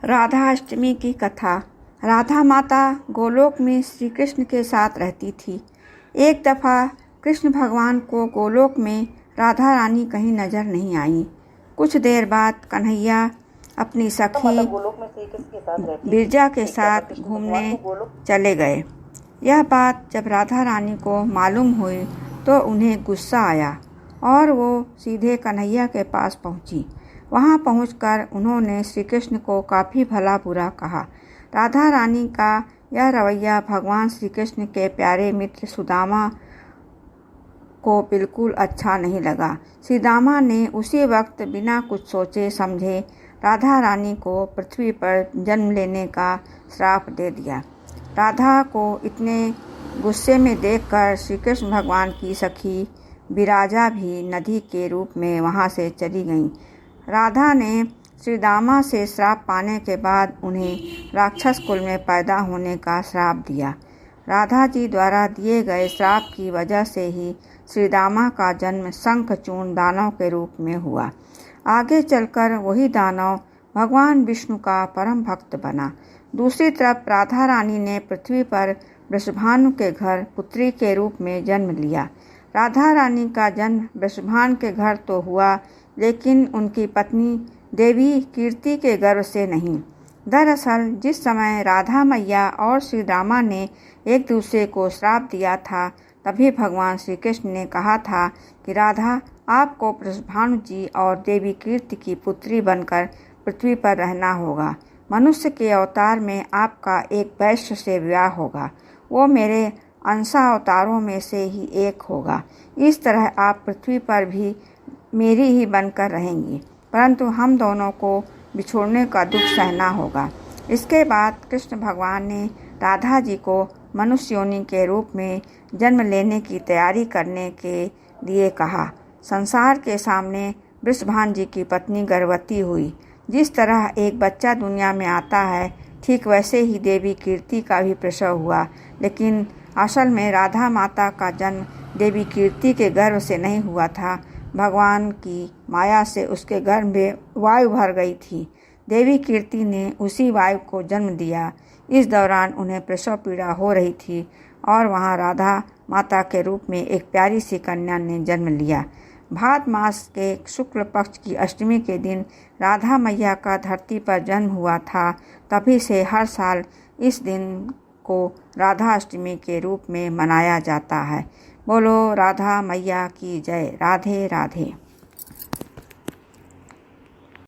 राधा अष्टमी की कथा। राधा माता गोलोक में श्री कृष्ण के साथ रहती थी। एक दफ़ा कृष्ण भगवान को गोलोक में राधा रानी कहीं नज़र नहीं आई। कुछ देर बाद कन्हैया अपनी सखी बिरजा के साथ घूमने चले गए। यह बात जब राधा रानी को मालूम हुई तो उन्हें गुस्सा आया और वो सीधे कन्हैया के पास पहुंची। वहां पहुंचकर उन्होंने श्री कृष्ण को काफ़ी भला बुरा कहा। राधा रानी का यह रवैया भगवान श्री कृष्ण के प्यारे मित्र सुदामा को बिल्कुल अच्छा नहीं लगा। सुदामा ने उसी वक्त बिना कुछ सोचे समझे राधा रानी को पृथ्वी पर जन्म लेने का श्राप दे दिया। राधा को इतने गुस्से में देखकर श्री कृष्ण भगवान की सखी विराजा भी नदी के रूप में वहां से चली गईं। राधा ने सुदामा से श्राप पाने के बाद उन्हें राक्षस कुल में पैदा होने का श्राप दिया। राधा जी द्वारा दिए गए श्राप की वजह से ही सुदामा का जन्म शंखचूर्ण दानव के रूप में हुआ। आगे चलकर वही दानव भगवान विष्णु का परम भक्त बना। दूसरी तरफ राधा रानी ने पृथ्वी पर वृषभानु के घर पुत्री के रूप में जन्म लिया। राधा रानी का जन्म वृषभानु के घर तो हुआ, लेकिन उनकी पत्नी देवी कीर्ति के गर्भ से नहीं। दरअसल जिस समय राधा मैया और सुदामा ने एक दूसरे को श्राप दिया था, तभी भगवान श्री कृष्ण ने कहा था कि राधा, आपको वृषभानु जी और देवी कीर्ति की पुत्री बनकर पृथ्वी पर रहना होगा। मनुष्य के अवतार में आपका एक वैश्य से विवाह होगा। वो मेरे अंशावतारों में से ही एक होगा। इस तरह आप पृथ्वी पर भी मेरी ही बनकर रहेंगी, परंतु हम दोनों को बिछोड़ने का दुख सहना होगा। इसके बाद कृष्ण भगवान ने राधा जी को मनुष्य योनि के रूप में जन्म लेने की तैयारी करने के लिए कहा। संसार के सामने वृषभानु जी की पत्नी गर्भवती हुई। जिस तरह एक बच्चा दुनिया में आता है, ठीक वैसे ही देवी कीर्ति का भी प्रसव हुआ, लेकिन असल में राधा माता का जन्म देवी कीर्ति के गर्भ से नहीं हुआ था। भगवान की माया से उसके गर्भ में वायु भर गई थी। देवी कीर्ति ने उसी वायु को जन्म दिया। इस दौरान उन्हें प्रसव पीड़ा हो रही थी और वहाँ राधा माता के रूप में एक प्यारी सी कन्या ने जन्म लिया। भाद मास के शुक्ल पक्ष की अष्टमी के दिन राधा मैया का धरती पर जन्म हुआ था। तभी से हर साल इस दिन को राधा अष्टमी के रूप में मनाया जाता है। बोलो राधा मैया की जय। राधे राधे।